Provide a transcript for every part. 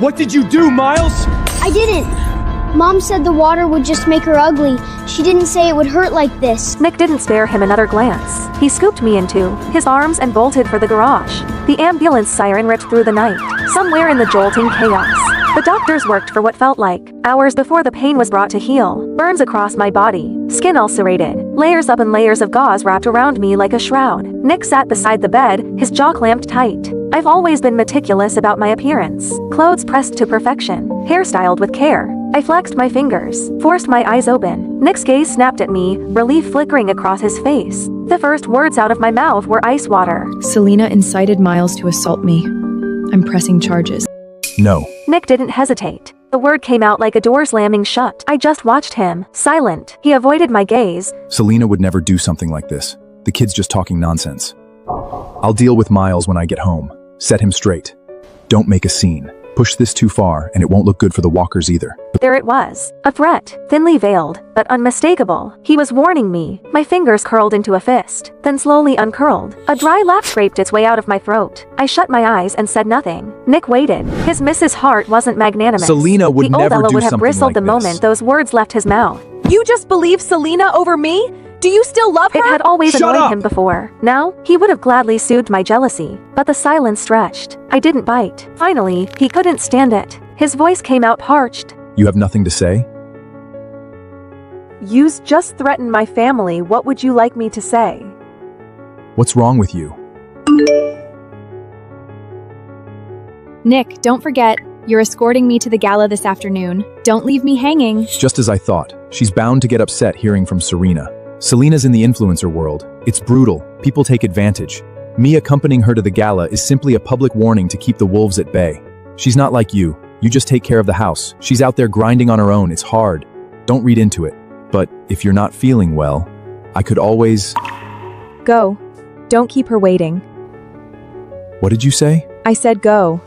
What did you do, Miles? I didn't. Mom said the water would just make her ugly. She didn't say it would hurt like this. Nick didn't spare him another glance. He scooped me into his arms and bolted for the garage. The ambulance siren ripped through the night. Somewhere in the jolting chaos, the doctors worked for what felt like hours before the pain was brought to heal. Burns across my body, skin ulcerated, layers upon layers of gauze wrapped around me like a shroud. Nick sat beside the bed, his jaw clamped tight. I've always been meticulous about my appearance. Clothes pressed to perfection, hairstyled with care. I flexed my fingers, forced my eyes open. Nick's gaze snapped at me, relief flickering across his face. The first words out of my mouth were ice water. Selena incited Miles to assault me. I'm pressing charges. No. Nick didn't hesitate. The word came out like a door slamming shut. I just watched him, silent. He avoided my gaze. Selena would never do something like this. The kid's just talking nonsense. I'll deal with Miles when I get home. Set him straight. Don't make a scene. Push this too far, and it won't look good for the Walkers either. There it was. A threat, thinly veiled, but unmistakable. He was warning me. My fingers curled into a fist, then slowly uncurled. A dry laugh scraped its way out of my throat. I shut my eyes and said nothing. Nick waited. His Mrs. Heart wasn't magnanimous. Selena would never do Ella would have something bristled like the this. moment those words left his mouth. You just believe Selena over me? Do you still love her? It had always Shut annoyed up! him before. Now, he would have gladly soothed my jealousy, but the silence stretched. I didn't bite. Finally, he couldn't stand it. His voice came out parched. You have nothing to say? You just threatened my family. What would you like me to say? What's wrong with you? Nick, don't forget, you're escorting me to the gala this afternoon. Don't leave me hanging. Just as I thought. She's bound to get upset hearing from Serena. Selena's in the influencer world. It's brutal. People take advantage. Me accompanying her to the gala is simply a public warning to keep the wolves at bay. She's not like you. You just take care of the house. She's out there grinding on her own. It's hard. Don't read into it. But if you're not feeling well, I could always... Go. Don't keep her waiting. What did you say? I said go.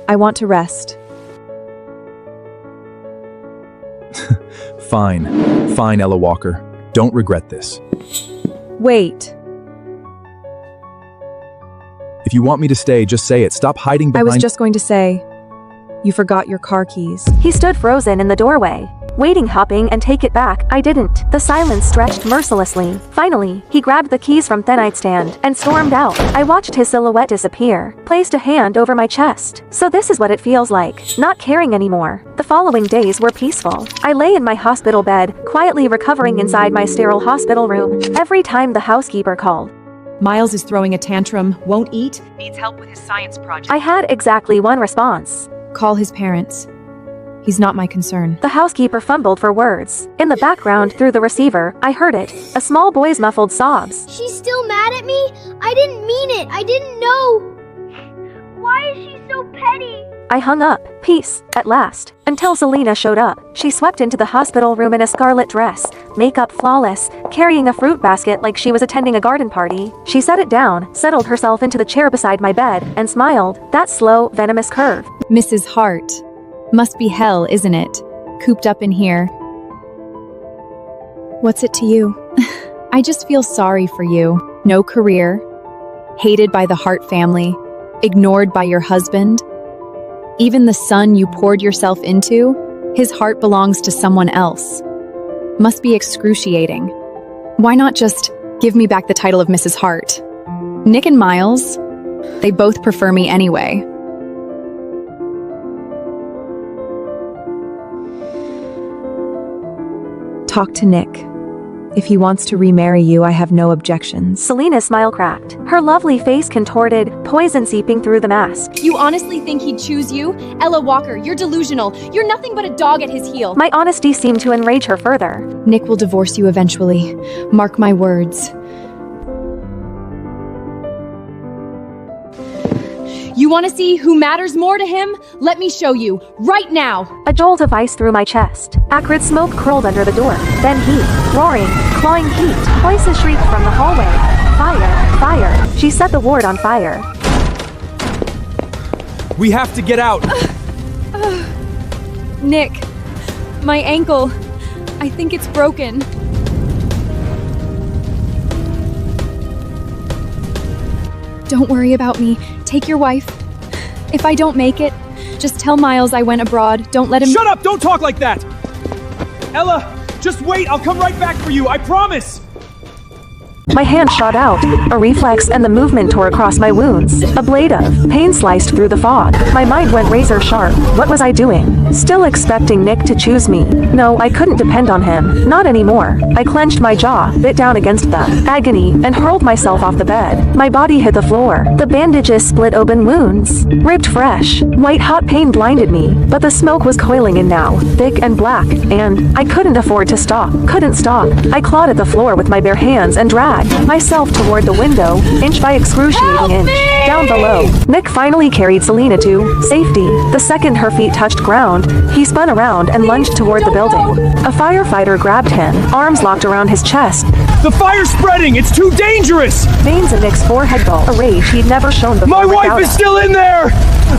I want to rest. Fine. Fine, Ella Walker. Don't regret this. Wait. If you want me to stay, just say it. Stop hiding behind... I was just going to say, you forgot your car keys. He stood frozen in the doorway, waiting, hopping, and take it back. I didn't. The silence stretched mercilessly. Finally, he grabbed the keys from the nightstand and stormed out. I watched his silhouette disappear, placed a hand over my chest. So this is what it feels like, not caring anymore. The following days were peaceful. I lay in my hospital bed, quietly recovering inside my sterile hospital room. Every time the housekeeper called, Miles is throwing a tantrum, won't eat, needs help with his science project. I had exactly one response. Call his parents. He's not my concern. The housekeeper fumbled for words. In the background, through the receiver, I heard it. A small boy's muffled sobs. She's still mad at me? I didn't mean it. I didn't know. Why is she so petty? I hung up. Peace, at last. Until Selena showed up. She swept into the hospital room in a scarlet dress, makeup flawless, carrying a fruit basket like she was attending a garden party. She set it down, settled herself into the chair beside my bed, and smiled. That slow, venomous curve. Mrs. Hart. Must be hell, isn't it? Cooped up in here. What's it to you? I just feel sorry for you. No career. Hated by the Hart family. Ignored by your husband. Even the son you poured yourself into, his heart belongs to someone else. Must be excruciating. Why not just give me back the title of Mrs. Hart? Nick and Miles, they both prefer me anyway. Talk to Nick. If he wants to remarry you, I have no objections. Selena's smile cracked. Her lovely face contorted, poison seeping through the mask. You honestly think he'd choose you? Ella Walker, you're delusional. You're nothing but a dog at his heel. My honesty seemed to enrage her further. Nick will divorce you eventually. Mark my words. You want to see who matters more to him? Let me show you, right now. A jolt of ice through my chest. Acrid smoke curled under the door. Then heat, roaring, clawing heat. Voices shrieked from the hallway. Fire, fire. She set the ward on fire. We have to get out! Nick, my ankle. I think it's broken. Don't worry about me. Take your wife. If I don't make it, Just tell Miles I went abroad. Don't let him— Shut up! Don't talk like that! Ella, just wait. I'll come right back for you. I promise. My hand shot out, a reflex, and the movement tore across my wounds. A blade of pain sliced through the fog. My mind went razor sharp. What was I doing? Still expecting Nick to choose me. No, I couldn't depend on him. Not anymore. I clenched my jaw, bit down against the agony, and hurled myself off the bed. My body hit the floor. The bandages split open wounds. Ripped fresh. White hot pain blinded me, but the smoke was coiling in now, thick and black, and I couldn't afford to stop. Couldn't stop. I clawed at the floor with my bare hands and dragged myself toward the window, inch by excruciating inch. Down below, Nick finally carried Selena to safety. The second her feet touched ground, he spun around and lunged toward the building. A firefighter grabbed him, arms locked around his chest. The fire's spreading! It's too dangerous! Veins in Nick's forehead glow, a rage he'd never shown before. My wife is still in there!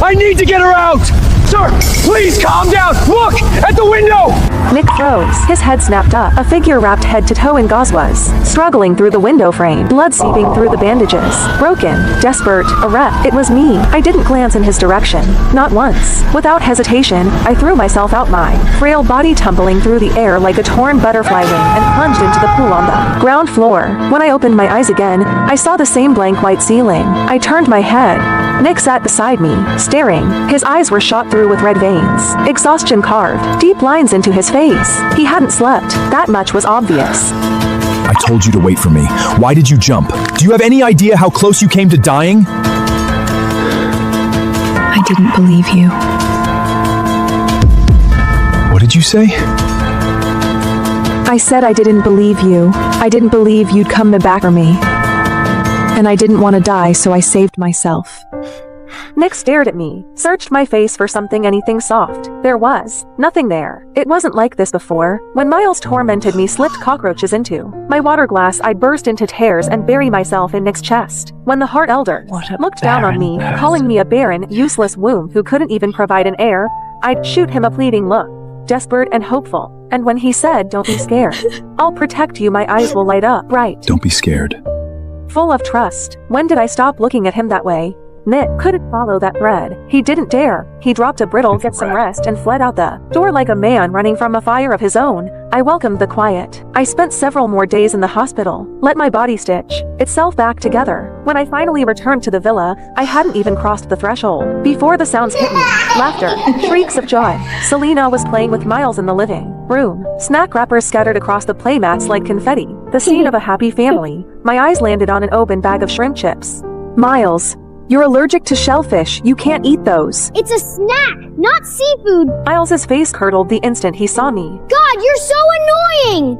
I need to get her out! Sir, please calm down! Look! At the window! Nick froze. His head snapped up. A figure wrapped head to toe in gauze was struggling through the window frame, blood seeping through the bandages. Broken, desperate, a wreck. It was me. I didn't glance in his direction. Not once. Without hesitation, I threw myself out, my frail body tumbling through the air like a torn butterfly wing, and plunged into the pool on the ground floor. When I opened my eyes again, I saw the same blank white ceiling. I turned my head. Nick sat beside me, staring. His eyes were shot through with red veins. Exhaustion carved deep lines into his face. He hadn't slept. That much was obvious. I told you to wait for me. Why did you jump? Do you have any idea how close you came to dying? I didn't believe you. What did you say? I said I didn't believe you. I didn't believe you'd come back for me. And I didn't want to die, so I saved myself. Nick stared at me, searched my face for anything soft. There was nothing there. It wasn't like this before. When Miles tormented me, slipped cockroaches into my water glass, I'd burst into tears and bury myself in Nick's chest. When the Heart Elder looked down on me, calling me a barren, useless womb who couldn't even provide an heir, I'd shoot him a pleading look, desperate and hopeful. And when he said, "Don't be scared. I'll protect you," my eyes will light up bright. Don't be scared. Full of trust. When did I stop looking at him that way? Nick couldn't follow that thread. He didn't dare. He dropped a brittle, "Get some rest," and fled out the door like a man running from a fire of his own. I welcomed the quiet. I spent several more days in the hospital, let my body stitch itself back together. When I finally returned to the villa, I hadn't even crossed the threshold before the sounds hit me. Laughter, shrieks of joy. Selena was playing with Miles in the living room. Snack wrappers scattered across the playmats like confetti. The scene of a happy family. My eyes landed on an open bag of shrimp chips. "Miles, you're allergic to shellfish. You can't eat those." It's a snack, not seafood. Miles's face curdled the instant he saw me. God, you're so annoying!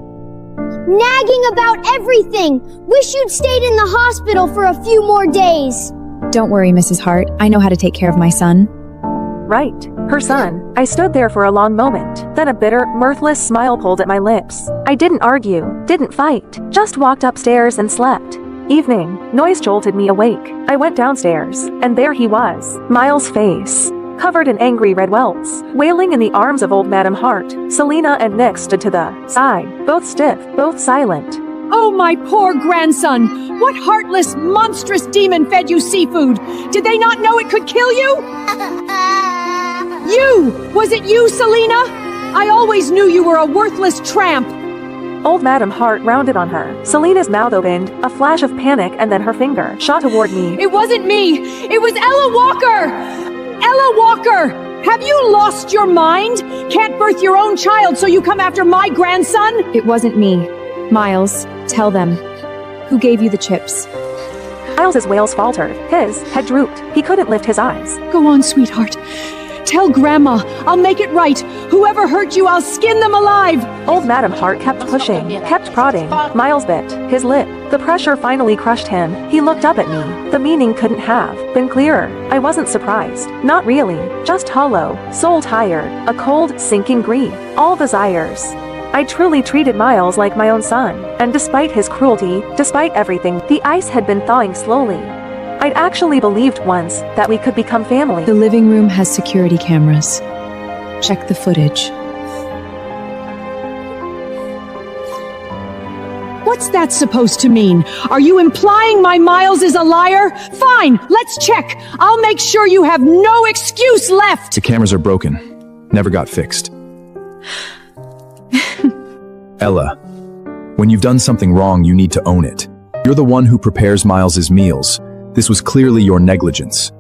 Nagging about everything. Wish you'd stayed in the hospital for a few more days. Don't worry, Mrs. Hart. I know how to take care of my son. Right. Her son. I stood there for a long moment. Then a bitter, mirthless smile pulled at my lips. I didn't argue, didn't fight, just walked upstairs and slept. Evening. Noise jolted me awake. I went downstairs, and there he was. Miles' face, covered in angry red welts, wailing in the arms of old Madame Hart. Selena and Nick stood to the side, both stiff, both silent. Oh, my poor grandson! What heartless, monstrous demon fed you seafood? Did they not know it could kill you? You! Was it you, Selena? I always knew you were a worthless tramp. Old Madame Hart rounded on her. Selena's mouth opened, a flash of panic, and then her finger shot toward me. It wasn't me! It was Ella Walker! Ella Walker! Have you lost your mind? Can't birth your own child, so you come after my grandson? It wasn't me. Miles, tell them. Who gave you the chips? Miles's wails faltered. His head drooped. He couldn't lift his eyes. Go on, sweetheart. Tell Grandma. I'll make it right. Whoever hurt you, I'll skin them alive. Old Madame Hart kept pushing, kept prodding. Miles bit his lip. The pressure finally crushed him. He looked up at me. The meaning couldn't have been clearer. I wasn't surprised. Not really. Just hollow, soul tired, a cold, sinking grief. All desires. I truly treated Miles like my own son. And despite his cruelty, despite everything, the ice had been thawing slowly. I'd actually believed once that we could become family. The living room has security cameras. Check the footage. What's that supposed to mean? Are you implying my Miles is a liar? Fine, let's check. I'll make sure you have no excuse left. The cameras are broken. Never got fixed. Ella, when you've done something wrong, you need to own it. You're the one who prepares Miles's meals. This was clearly your negligence.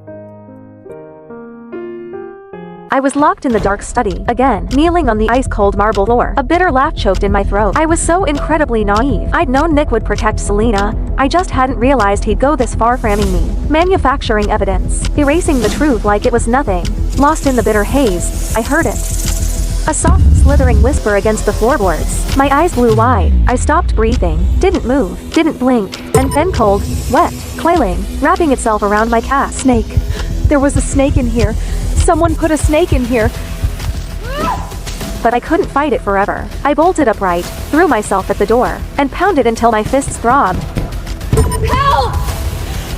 I was locked in the dark study, again, kneeling on the ice-cold marble floor. A bitter laugh choked in my throat. I was so incredibly naive. I'd known Nick would protect Selena. I just hadn't realized he'd go this far framing me. Manufacturing evidence. Erasing the truth like it was nothing. Lost in the bitter haze, I heard it. A soft, slithering whisper against the floorboards. My eyes blew wide. I stopped breathing, didn't move, didn't blink, and then cold, wet, coiling, wrapping itself around my calf. Snake. There was a snake in here. Someone put a snake in here. But I couldn't fight it forever. I bolted upright, threw myself at the door, and pounded until my fists throbbed. Help!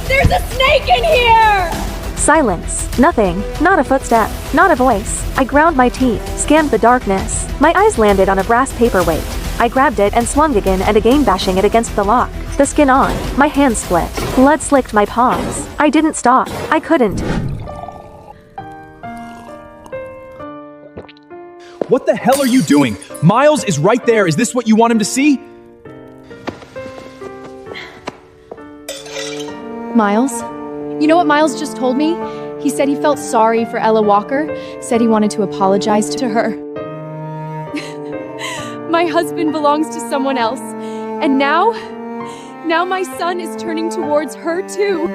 There's a snake in here! Silence. Nothing. Not a footstep. Not a voice. I ground my teeth, scanned the darkness. My eyes landed on a brass paperweight. I grabbed it and swung again and again, bashing it against the lock. The skin on. My hands split. Blood slicked my palms. I didn't stop. I couldn't. What the hell are you doing? Miles is right there. Is this what you want him to see? Miles? You know what Miles just told me? He said he felt sorry for Ella Walker, said he wanted to apologize to her. My husband belongs to someone else, and now my son is turning towards her too.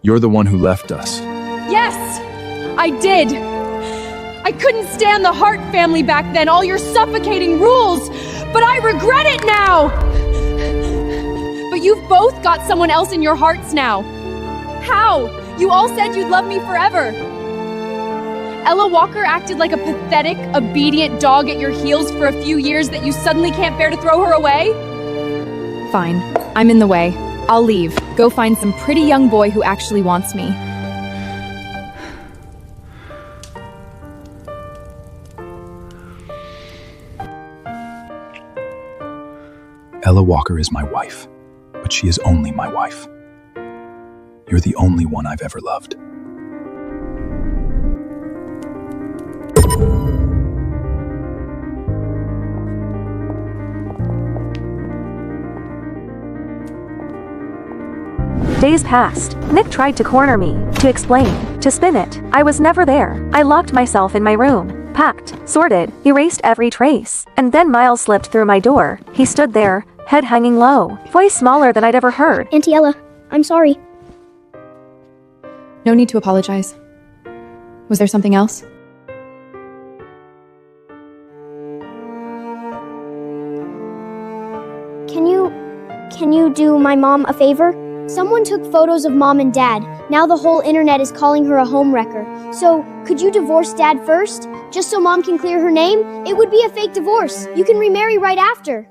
You're the one who left us. Yes, I did. I couldn't stand the Hart family back then, all your suffocating rules, but I regret it now. But you've both got someone else in your hearts now. How? You all said you'd love me forever. Ella Walker acted like a pathetic, obedient dog at your heels for a few years that you suddenly can't bear to throw her away? Fine. I'm in the way. I'll leave. Go find some pretty young boy who actually wants me. Ella Walker is my wife, but she is only my wife. You're the only one I've ever loved. Days passed. Nick tried to corner me, to explain, to spin it. I was never there. I locked myself in my room, packed, sorted, erased every trace. And then Miles slipped through my door. He stood there, head hanging low, voice smaller than I'd ever heard. Auntie Ella, I'm sorry. No need to apologize. Was there something else? Can you do my mom a favor? Someone took photos of mom and dad. Now the whole internet is calling her a homewrecker. So, could you divorce dad first? Just so mom can clear her name? It would be a fake divorce. You can remarry right after.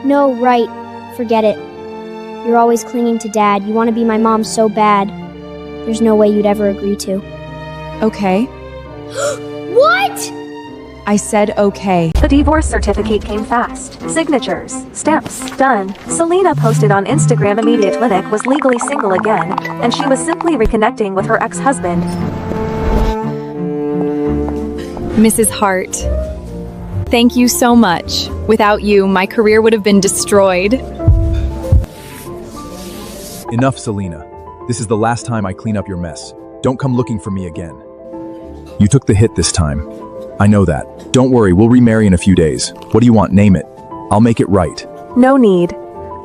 No, right. Forget it. You're always clinging to dad. You want to be my mom so bad. There's no way you'd ever agree to. Okay. What? I said okay. The divorce certificate came fast. Signatures, stamps, done. Selena posted on Instagram immediate Nick was legally single again, and she was simply reconnecting with her ex-husband. Mrs. Hart, thank you so much. Without you, my career would have been destroyed. Enough, Selena. This is the last time I clean up your mess. Don't come looking for me again. You took the hit this time. I know that. Don't worry, we'll remarry in a few days. What do you want? Name it. I'll make it right. No need.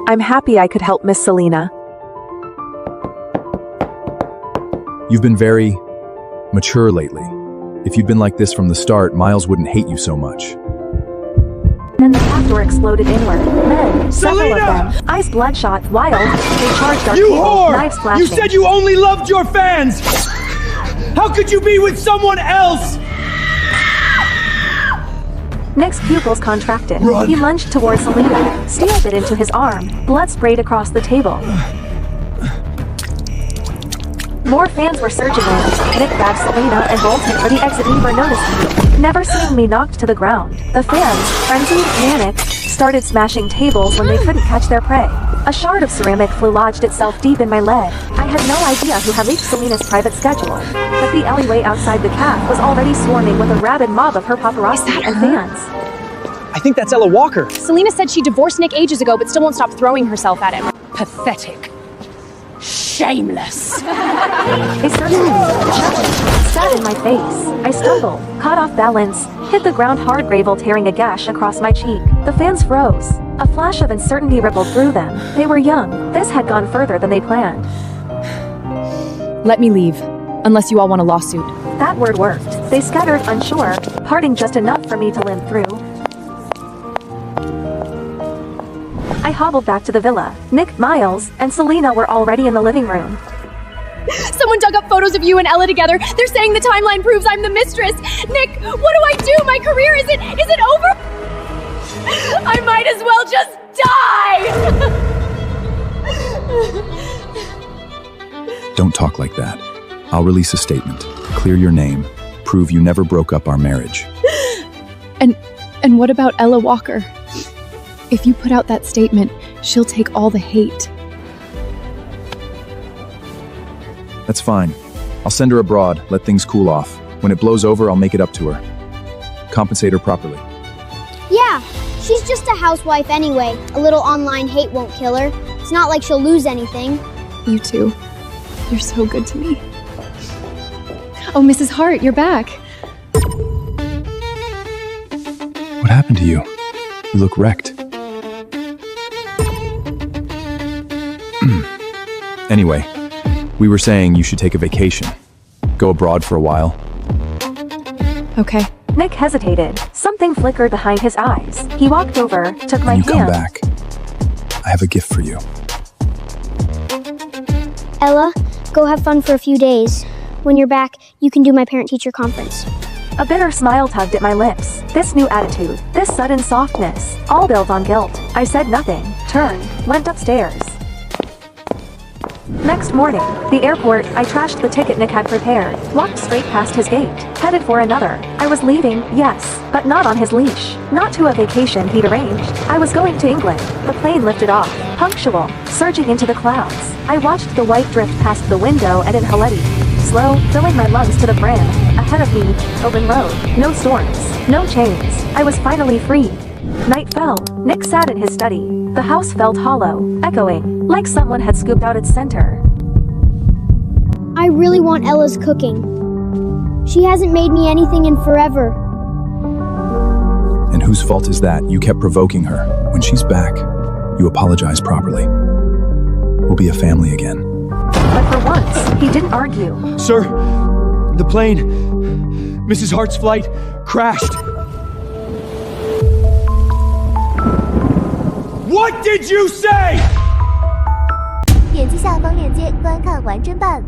I'm happy I could help Miss Selena. You've been very mature lately. If you'd been like this from the start, Miles wouldn't hate you so much. Then the back door exploded inward. Men, several of Selena! them, eyes bloodshot, wild. They charged our You table, whore! knives flashing. You said you only loved your fans! How could you be with someone else? Nick's pupils contracted. Run. He lunged towards Selena, stabbed it into his arm. Blood sprayed across the table. More fans were surging in. Nick grabbed Selena and bolted for the exit never noticed me. Never seeing me knocked to the ground. The fans, frenzied, manic, started smashing tables when they couldn't catch their prey. A shard of ceramic flew lodged itself deep in my leg. I had no idea who had leaked Selena's private schedule, but the alleyway outside the caf was already swarming with a rabid mob of her paparazzi and fans. I think that's Ella Walker. Selena said she divorced Nick ages ago, but still won't stop throwing herself at him. Pathetic. Shameless. They started sat in my face. I stumbled, caught off balance, hit the ground hard, gravel tearing a gash across my cheek. The fans froze. A flash of uncertainty rippled through them. They were young. This had gone further than they planned. Let me leave, unless you all want a lawsuit. That word worked. They scattered, unsure, parting just enough for me to limp through. I hobbled back to the villa. Nick, Miles, and Selena were already in the living room. Someone dug up photos of you and Ella together. They're saying the timeline proves I'm the mistress. Nick, what do I do? My career, is it over? I might as well just die! Don't talk like that. I'll release a statement, clear your name, prove you never broke up our marriage. And what about Ella Walker? If you put out that statement, she'll take all the hate. That's fine. I'll send her abroad, let things cool off. When it blows over, I'll make it up to her. Compensate her properly. Yeah, she's just a housewife anyway. A little online hate won't kill her. It's not like she'll lose anything. You too. You're so good to me. Oh, Mrs. Hart, you're back. What happened to you? You look wrecked. Anyway, we were saying you should take a vacation. Go abroad for a while. Okay. Nick hesitated. Something flickered behind his eyes. He walked over, took my When you come hand. back, I have a gift for you. Ella, go have fun for a few days. When you're back, you can do my parent-teacher conference. A bitter smile tugged at my lips. This new attitude, this sudden softness, all built on guilt. I said nothing, turned, went upstairs. Next morning, the airport, I trashed the ticket Nick had prepared, walked straight past his gate, headed for another. I was leaving, yes, but not on his leash. Not to a vacation he'd arranged. I was going to England. The plane lifted off, punctual, surging into the clouds. I watched the white drift past the window and inhaled. Slow, filling my lungs to the brim. Ahead of me, open road. No storms, no chains. I was finally free. Night fell. Nick sat in his study. The house felt hollow, echoing, like someone had scooped out its center. I really want Ella's cooking. She hasn't made me anything in forever. And whose fault is that? You kept provoking her. When she's back, you apologize properly. We'll be a family again. But for once, he didn't argue. Sir, the plane, Mrs. Hart's flight, crashed. What did you say? 点击下方链接观看完整版。